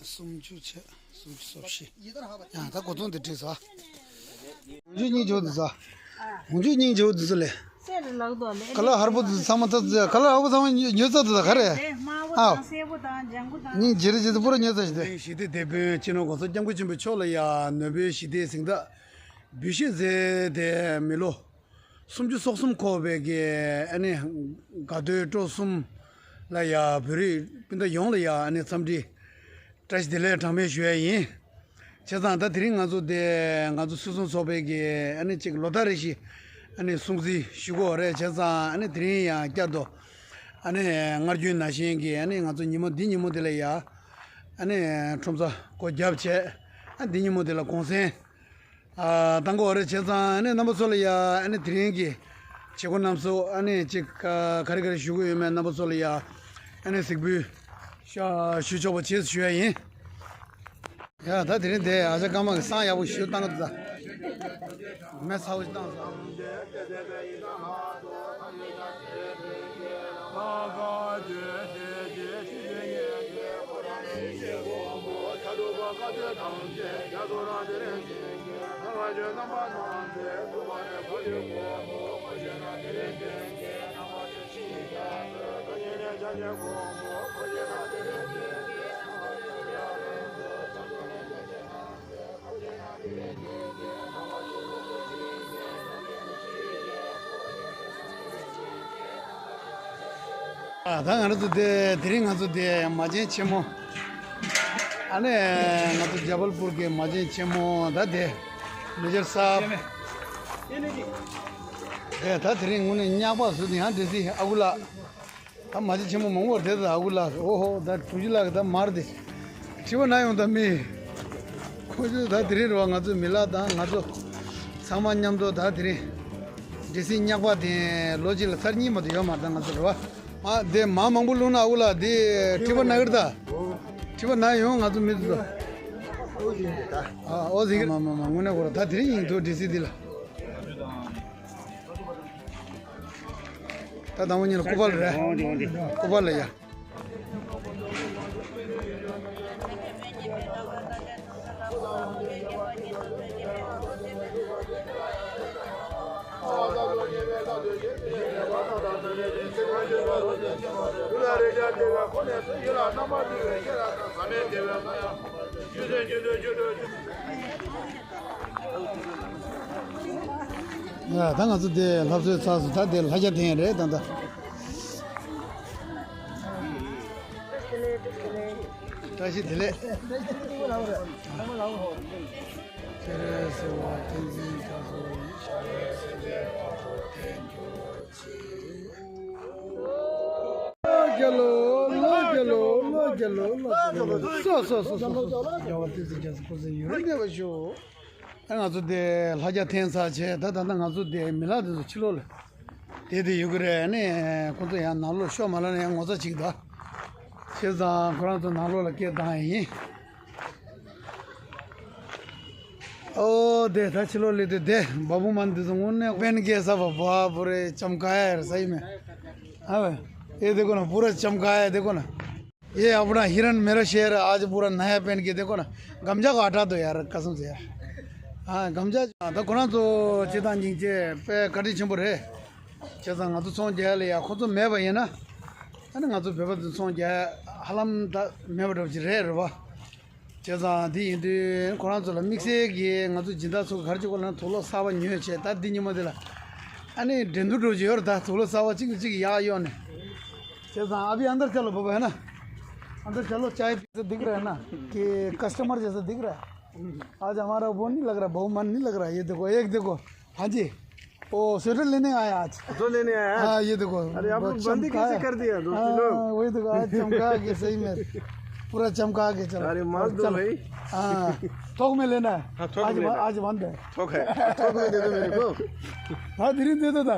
숨주체 숨주섭시 야, 다 고통도 돼서 문주니 조드서 문주니 조드서래 칼라 하르보드 사마타 칼라 하고 사마 녀서도 가래 아 니 지르지도 보러 녀서지 시대 대비 지노 고서 장구 좀 쳐려야 너비 시대 생다 비시제 대 밀로 숨주 속숨 코베게 아니 가도 좀숨 라야 버리 근데 용려야 아니 삼디 다시 들려 담에 쉬어yin 제단다 드린 가서데 가서 수sun 소베게 아니 지금 로다르시 아니 숨지 쉬고래 제사 아니 드린야 껴도 아니 ngarjun 나신게 아니 가서 니모 디니모들이야 아니 좀서 고 잡체 아니 디니모들 공생 아 당고래 제사 아니 남소리야 아니 드린게 제고 남소 아니 지 가리가리 쉬고면 남소리야 아니 식비 샤 쉬죠 제스 쉬어yin 야, 다 들인데 아주 가만 상야고 쉬었다는 거다. 매 사고 있다. 아, 당연히도 드링 가서 마진 체모 안에 나도 자발पुर के 마진 체모 다데 major साहब 예, 다 드링 오늘 냐바 수디 한 데시 아굴라 다 마진 체모 몽고 데다 아굴라 오호 다 투질라 다 마르데 치고 나요 담미 코주 다 드리러 와가지고 밀라다 나도 사만냠도 다 드리 데시 냐바데 로질 서니 모두 요 마다 가지고 와 아, 데 마망불로나 아울라 데 티버 나거다. 티버 나요 아주 믿어. 아, 어디 마마마문에 거라 다 드린 도 디시딜라. 다 나오니는 고발래. 고발래야. 야, 당가서 데 랍스 사스 다들 하자 되네 단다. 다시 들래. 데 하자 텐사체 다다나 데 밀라도 치로래 데데 유그레네 고도야 나로 쇼말라네 고서 지다 세자 그런도 나로라 깨다이 데 다치로레데 데 바부만데 오네 벤게사 바바 पूरे चमकाया है सही में हाँ ये देखो ना पूरा चमकाया है देखो ना ये अपना हिरन मेरा शेर आज पूरा नया पहन के देखो ना गमजा को हटा दो यार कसम से यार हाँ गमजा तो कोना तो चेतान जी के पे कटी चंबर है चेतान तो सोच जाए ले या खुद तो मैं भाई है ना है ना तो बेबद सोच जाए हलम दा मैं बड़ा जिरे रवा चेतान दी इंदे कोना तो मिक्स ये तो जिंदा सो घर जो कोना थोड़ा सावा न्यू है ता दिन में दिला अने डेंडू रोजी और ता थोड़ा सावा चिक चिक या यो ने चेतान अभी अंदर चलो बाबा है ना अंदर चलो चाय दिख रहा है ना कि कस्टमर जैसा दिख रहा है आज हमारा वो नहीं लग रहा बहुमान नहीं लग रहा ये देखो एक देखो हाँ जी वो स्वेटर लेने आया आज जो लेने आया हाँ ये देखो अरे आप लोग बंदी कैसे कर दिया दोस्तों लोग वही देखो आज चमका के सही में पूरा चमका के चलो अरे मार दो भाई हाँ थोक में लेना है आज बंद है थोक में दे दो मेरे को हाँ धीरे दे दो था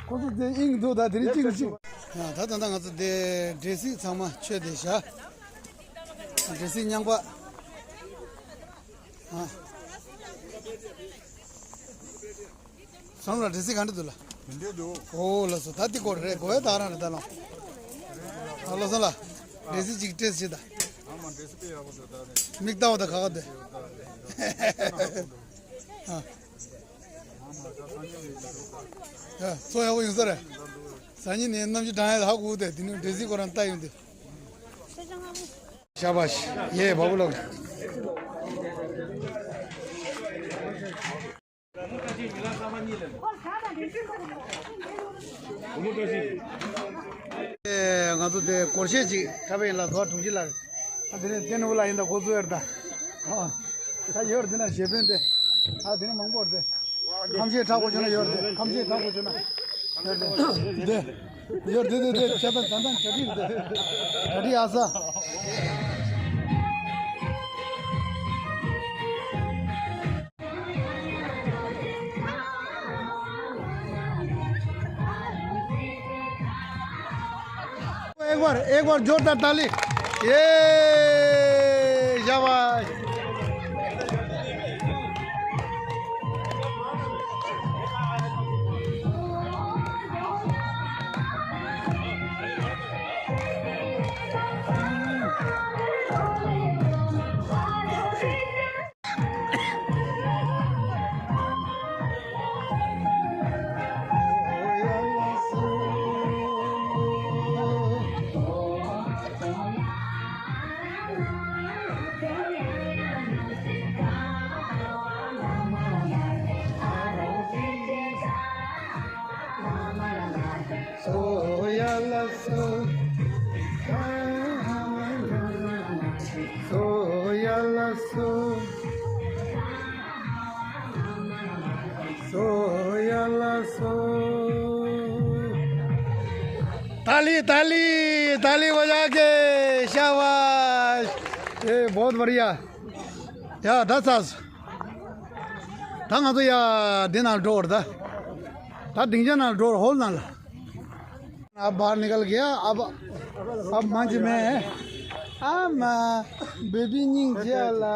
कौन सा इंग दो था धीरे चिक हाँ था तंदा का तो देसी सामा छे देशा देसी न्यांगबा हाँ सामने देसी खाने दूला ओ लसो ताती कोड रे कोई तारा ने तालो हेलो सला देसी चिकटे से दा मिक्ता होता खागा दे हाँ सोया वो यूज़र है सानी ने नम जी डांस हाउ कूदे दिनों देसी कोरंता ही होते शाबाश ये बाबू लोग गाँव तो कोर्से जी तबे ला थोड़ा टूंजी लाग अधने दिन वाला इंदा कोसो करता हाँ ता योर दिन शेपें दे हाँ दिन मंगोर दे हम से ठाकुर जना योर दे हम से ठाकुर जना दे योर दे दे दे चंदन चंदन चटी दे चटी आसा एक बार जोरदार ताली ये शाबाश ताली ताली ताली बजा के शाबाश ये बहुत बढ़िया या 10 साल तो या दिन डोर था डिंजन डोर होल ना अब बाहर निकल गया अब मंच में बेबी निंग जेला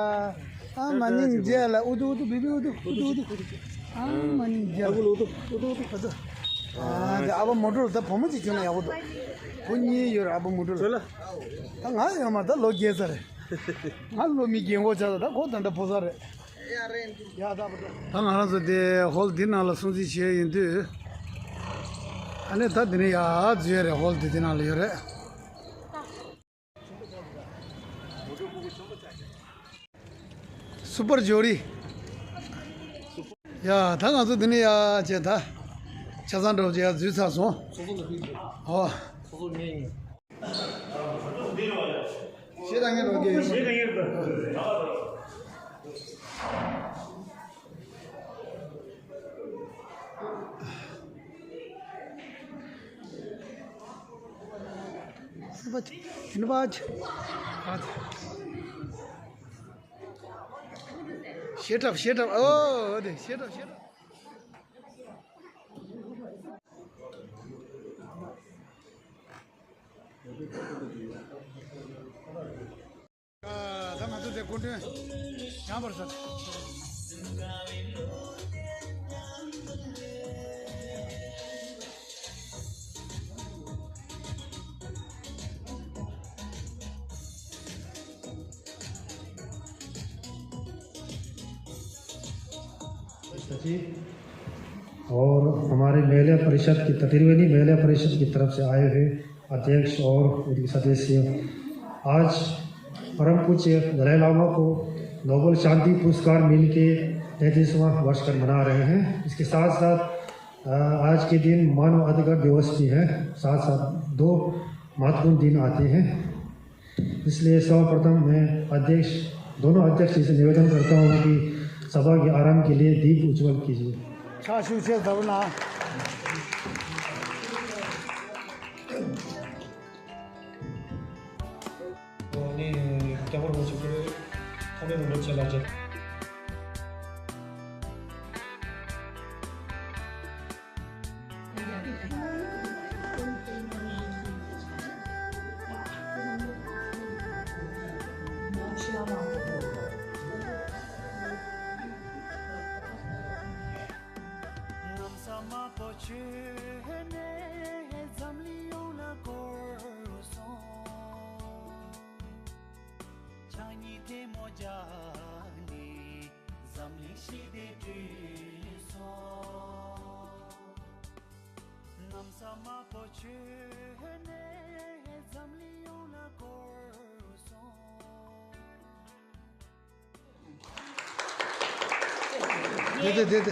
निंग जेला उदू उदू बेबी उदू उदू उदू निंग जेला उदू उदू उदू अब मोटर तो फॉर्म चीज़ नहीं आवा तो पुन्नी योर अब मोटर हाँ हमारा लोग ये सर हाँ लोग मिकी वो चाहता था कौन धंधा पोसा रे याद आप हाँ तो दे होल दिन आला सुनती चाहिए इंदु अने था दिन याद जो है होल दिन आला योरे सुपर जोड़ी या था ना तो दिन याद जो था चासान रोज याद जुसा सो हाँ शेरांगे लोगे इनबाज शेट अप ओ दे शेट अप तो देखो यहाँ पर सर और हमारे महिला परिषद की त्रिवेणी महिला परिषद की तरफ से आए हुए अध्यक्ष और उनके सदस्य आज परम पूज्य दलाई लामा को नोबेल शांति पुरस्कार मिल के 33वां वर्षगांठ मना रहे हैं। इसके साथ साथ आज के दिन मानव अधिकार दिवस भी है, साथ साथ 2 महत्वपूर्ण दिन आते हैं। इसलिए सर्वप्रथम मैं दोनों अध्यक्ष से निवेदन करता हूँ कि सभा के आराम के लिए दीप उज्जवल कीजिए। des mojani zamli shide du so nam sama pochene zamli ona korso दे दे दे दे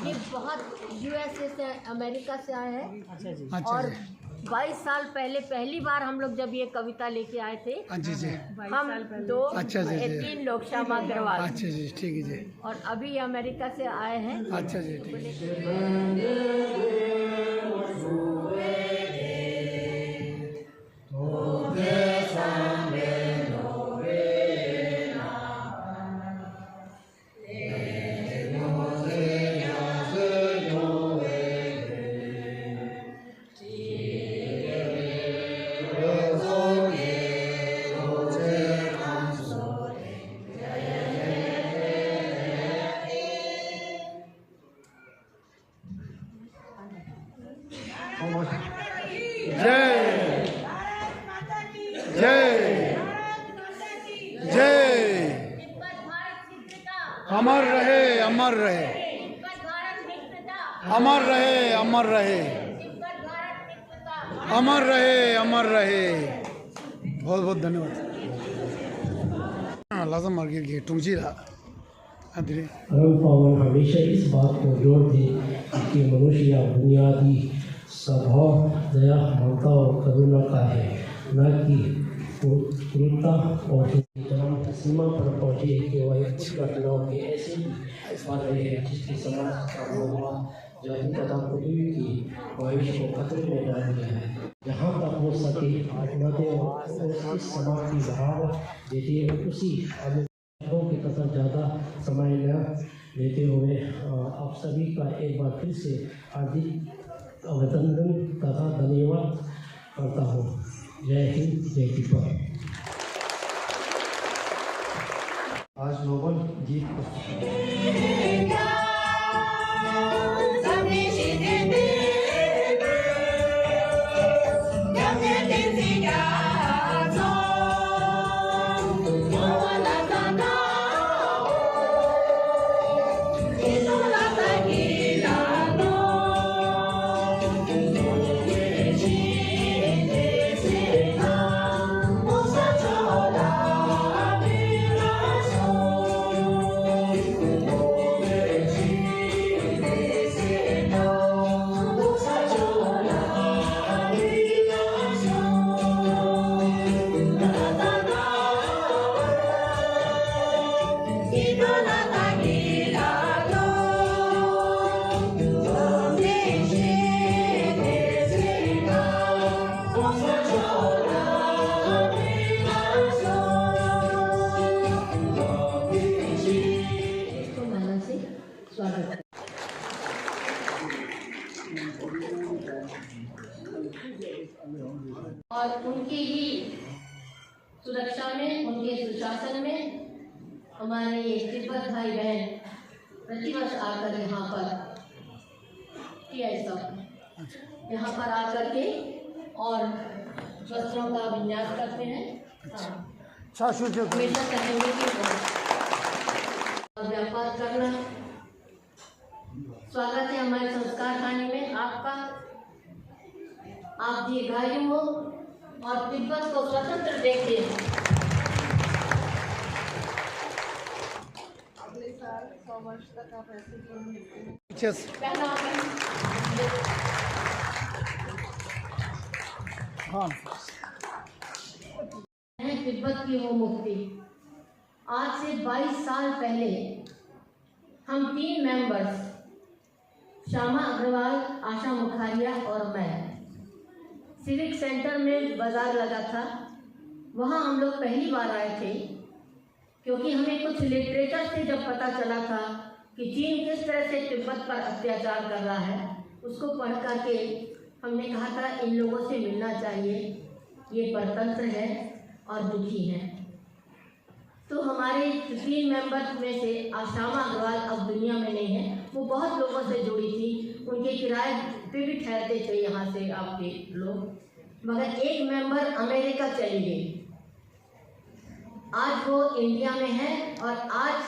ये बहुत यूएसए से अमेरिका से आए हैं अच्छा और जी 22 साल पहले पहली बार हम लोग जब ये कविता लेके आए थे हाँ जी जी हम दो अच्छा जी, जी। 3 लोग श्यामा अग्रवाल अच्छा जी ठीक है जी और अभी ये अमेरिका से आए हैं अच्छा जी ठीक है जय जय जय अमर रहे अमर रहे अमर रहे अमर रहे अमर रहे अमर रहे बहुत बहुत धन्यवाद लाजम मार्केट के टुंगजी रहा अदरे परम पावन हमेशा इस बात को जोर दे कि मनुष्य या बुनियादी स्वभाव दया ममता और करुणा का है न कि क्रूरता और चरम सीमा पर पहुँचे कि वह कुछ घटनाओं के ऐसे बातें हैं जिसकी समाज का व्यवहार जाति तथा पृथ्वी की भविष्य को खतरे में डाल दिया है। जहाँ तक हो सके आत्महत्या और इस समाज की बढ़ावा देते हुए उसी की कसर ज़्यादा समय न लेते हुए आप सभी का एक बार फिर से हार्दिक अभिनंदन तथा धन्यवाद करता हूँ। जय हिंद जय तिब्बत। आज नोबल गीत और उनकी ही सुरक्षा में उनके सुशासन में हमारे ये तिब्बत भाई बहन प्रतिवर्ष आकर यहाँ पर किया सब यहाँ पर आकर के और वस्त्रों का विन्यास करते हैं। हमेशा कहेंगे कि व्यापार करना। स्वागत है हमारे संस्कार खाने में आपका। आप दीर्घायु हो और तिब्बत को स्वतंत्र देखें। अगले साल 100 वर्ष तक आप ऐसे तिब्बत की वो मुक्ति। आज से 22 साल पहले हम 3 मेंबर्स श्यामा अग्रवाल, आशा मुखारिया और मैं सिविक सेंटर में बाजार लगा था, वहाँ हम लोग पहली बार आए थे क्योंकि हमें कुछ लिटरेचर से जब पता चला था कि चीन किस तरह से तिब्बत पर अत्याचार कर रहा है, उसको पढ़ करके हमने कहा था इन लोगों से मिलना चाहिए, ये परतंत्र है और दुखी हैं। तो हमारे 3 मेंबर्स में से श्यामा अग्रवाल अब दुनिया में नहीं है, वो बहुत लोगों से जुड़ी थी, उनके किराए पे भी ठहरते थे यहाँ से आपके लोग, मगर एक मेंबर अमेरिका चली गई। आज वो इंडिया में है और आज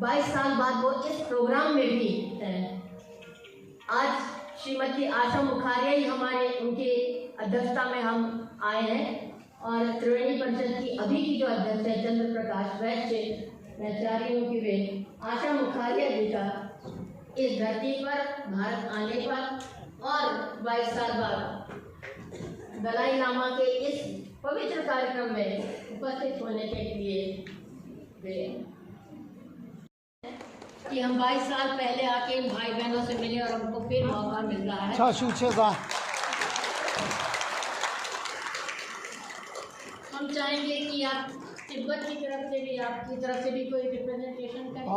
22 साल बाद वो इस प्रोग्राम में भी है। आज श्रीमती आशा मुखारिया ही हमारे उनके अध्यक्षता में हम आए हैं और त्रिवेणी परिषद की अभी की जो अध्यक्ष है चंद्र प्रकाश वैश्य, मैं चाह रही हूँ कि वे आशा मुखारिया जी का इस धरती पर भारत आने पर और 22 साल बाद दलाई लामा के इस पवित्र कार्यक्रम में उपस्थित होने के लिए वे कि हम 22 साल पहले आके इन भाई बहनों से मिले और हमको फिर मौका मिल रहा है। हम चाहेंगे कि आप तिब्बत की तरफ से भी, आपकी तरफ से भी कोई रिप्रेजेंटेशन करते हैं।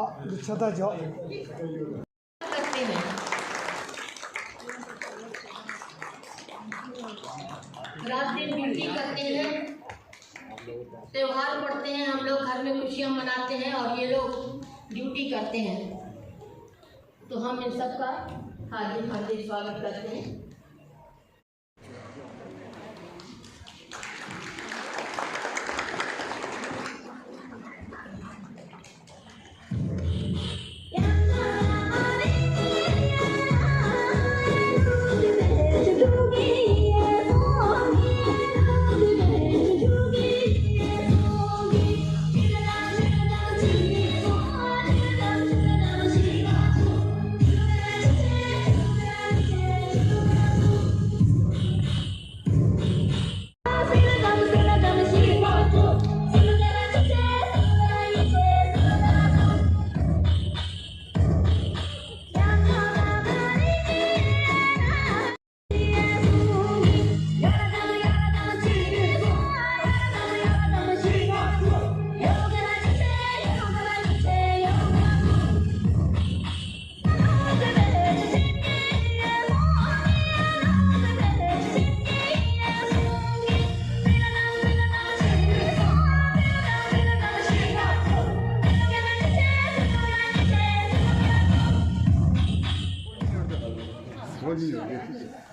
रात दिन ड्यूटी करते हैं, त्योहार पड़ते हैं, हम लोग घर में खुशियाँ मनाते हैं और ये लोग ड्यूटी करते हैं। तो हम इन सब का हार्दिक हार्दिक स्वागत करते हैं।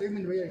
एक मिनट भैया।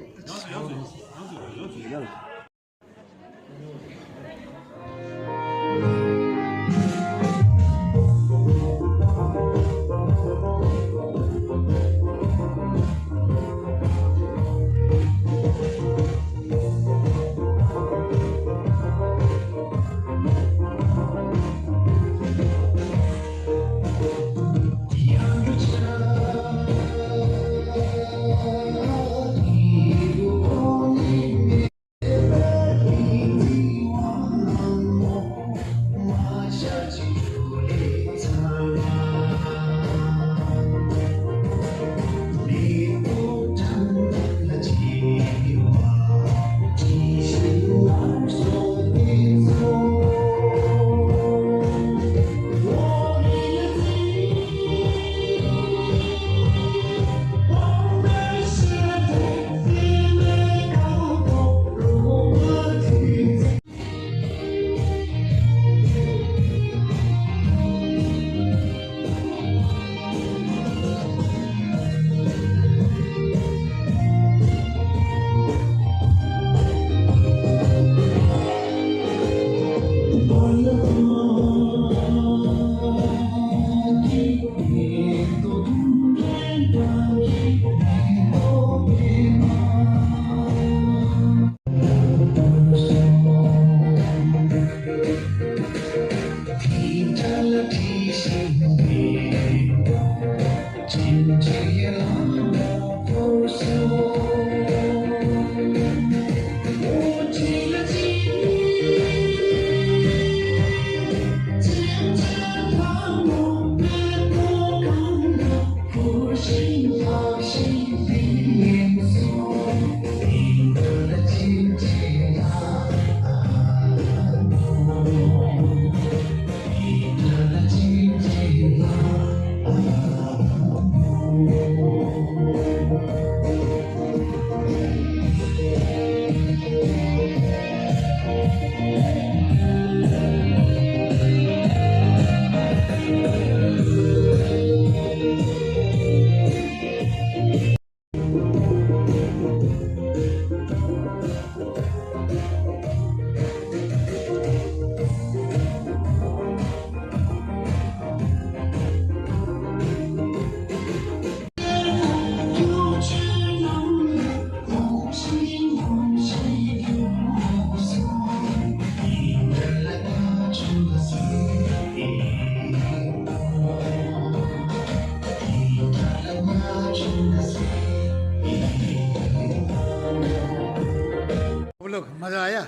आप लोग मज़ा आया?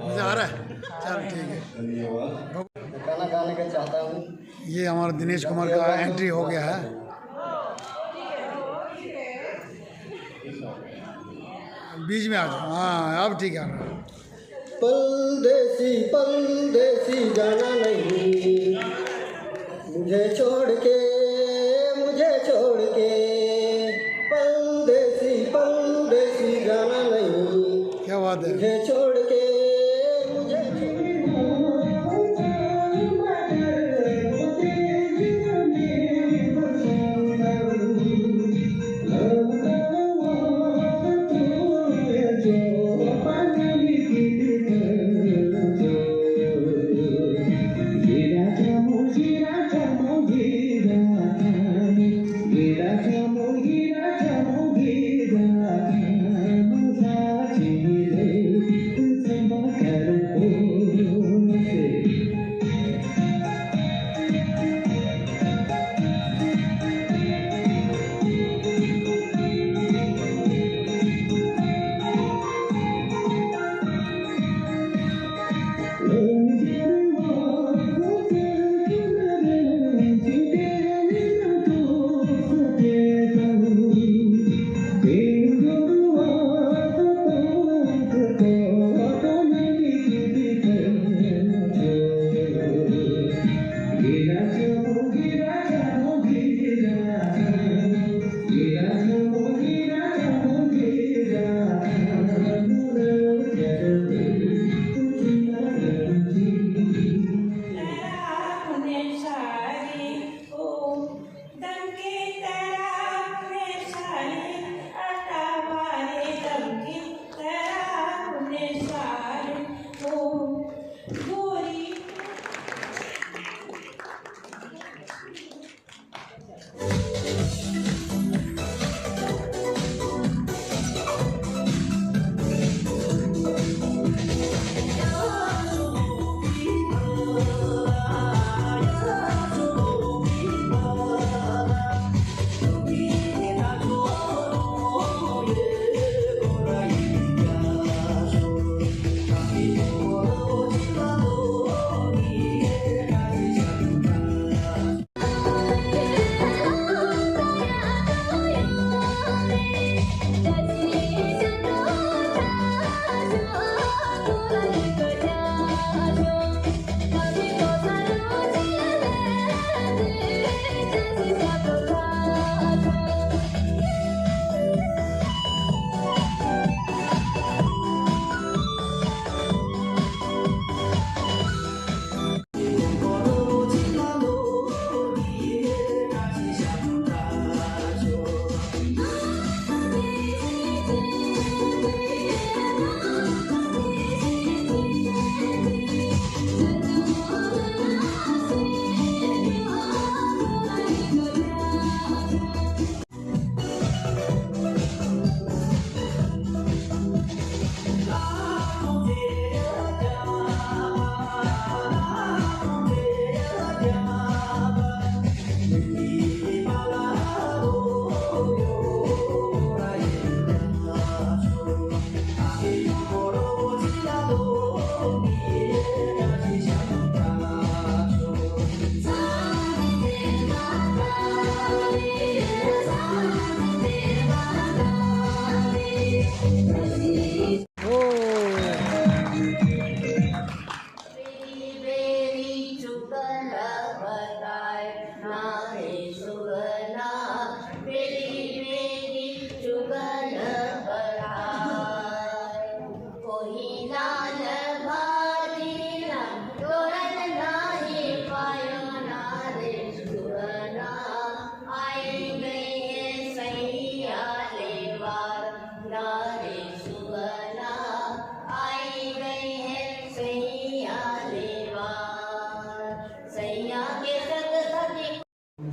मज़ा आ रहा है? चल ठीक है। गाना गाने का चाहता हूँ। ये हमारा दिनेश कुमार का एंट्री हो गया है। बीच में आ जाओ। हाँ अब ठीक है। परदेसी जाना नहीं, मुझे छोड़ के परदेसी जाना नहीं, क्या बात है? मुझे छोड़ के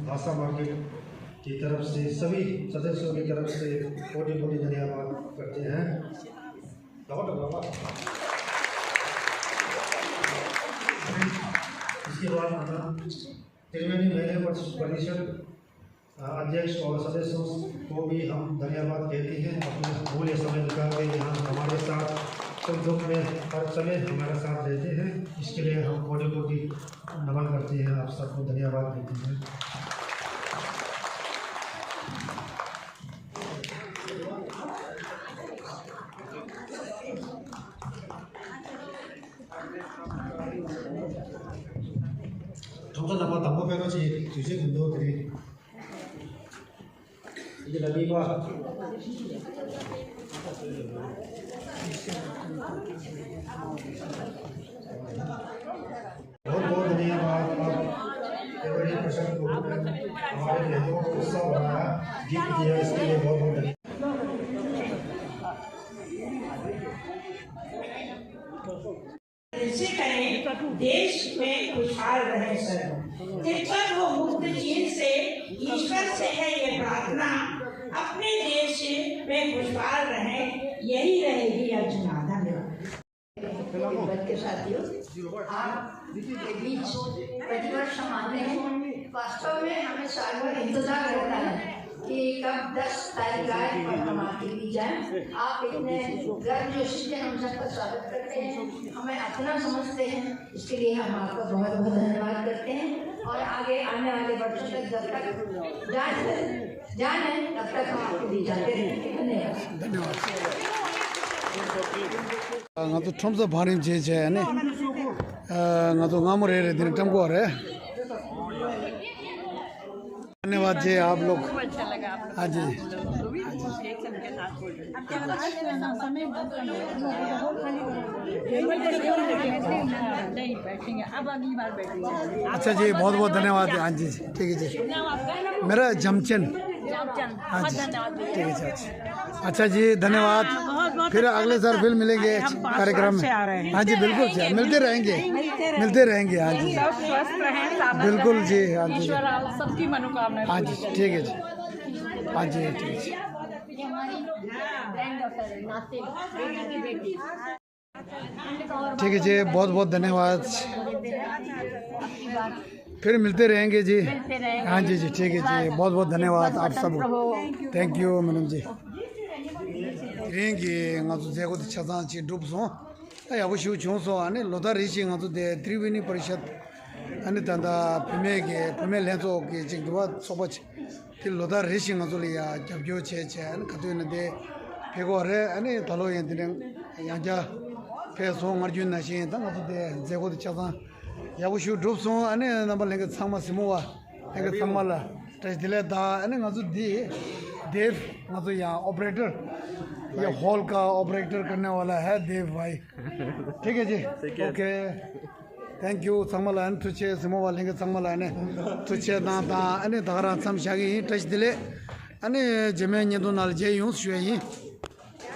भाषा मार्केट की तरफ से सभी सदस्यों की तरफ से कोटि कोटि धन्यवाद करते हैं। इसके इसके बाद त्रिवेणी महिला परिषद अध्यक्ष और सदस्यों को भी हम धन्यवाद कहते हैं। अपने मूल्य समय निकाल के यहाँ हमारे साथ सुख दुख में हर समय हमारे साथ रहते हैं। इसके लिए हम कोटि कोटि नमन करते हैं, आप सबको धन्यवाद देते हैं। 정선 잡아 담보 빼놓지 주식 운동들이 이제 라비가 बहुत बहुत धन्यवाद। त्रिवेणी परिषद को हमारे बहनों को उत्साह बढ़ाया, जीत दिया, इसके लिए बहुत बहुत धन्यवाद। ऐसे करें देश में खुशहाल रहे सर। तिब्बत व मुक्त चीन से ईश्वर से है ये प्रार्थना, अपने देश में खुशहाल रहे, यही रहेगी अर्चना। धन्यवाद। के साथियों, आपके बीच प्रतिवर्ष हम आते हैं। वास्तव में हमें साल भर इंतजार रहता है कि कब 10 तारीख आए और हम आपके बीच आए। आप इतने गर्म जोशी से हम सबका स्वागत करते हैं, हमें अपना समझते हैं, इसके लिए हम आपका बहुत बहुत धन्यवाद करते हैं। और आगे आने वाले वर्षों तक जब तक जाने तब तक हम आपके बीच आते रहेंगे। धन्यवाद। nga tu thomsa bharim je je ne nga tu ngam re re din tam ko re धन्यवाद जी आप लोग। हाँ जी अच्छा जी, बहुत बहुत धन्यवाद। हाँ जी ठीक है जी, मेरा जमचन। हाँ जी ठीक है जी। अच्छा जी धन्यवाद। फिर अगले साल फिर मिलेंगे कार्यक्रम में। हाँ जी बिल्कुल जी, मिलते रहेंगे। हाँ जी बिल्कुल जी। हाँ जी सबकी मनोकामना। हाँ जी ठीक है जी। हाँ जी ठीक है जी। ठीक है जी, बहुत बहुत धन्यवाद। फिर मिलते रहेंगे जी। हाँ जी जी ठीक है जी, बहुत बहुत धन्यवाद आप सब। थैंक यू मैडम जी। रहेंगे जेको छसान ची डूब सो या वो शिव चों सो आने लोधा ऋषि दे त्रिवेणी परिषद अने तंदा पिमे लेंसो के जिंगवा सोबच कि लोधा ऋषि लिया जब जो छे अने कतो ने दे फेगो रे अने तलो ये दिन यांजा फेसो अर्जुन नशी तंग दे जेको छसान या वो शिव डूब सो अने नंबर लेंगे सामा सिमोवा लेंगे सामाला टच दिले दा अने दी देव यहाँ ऑपरेटर, ये हॉल का ऑपरेटर करने वाला है देव भाई। ठीक है जी ओके थैंक यू। संगमलान तुझे सिमो वाले के संगमलान तुझे ना ता अने धारा समशागी टच दिले अने जमे ने दो नाल जे यूं शुए ही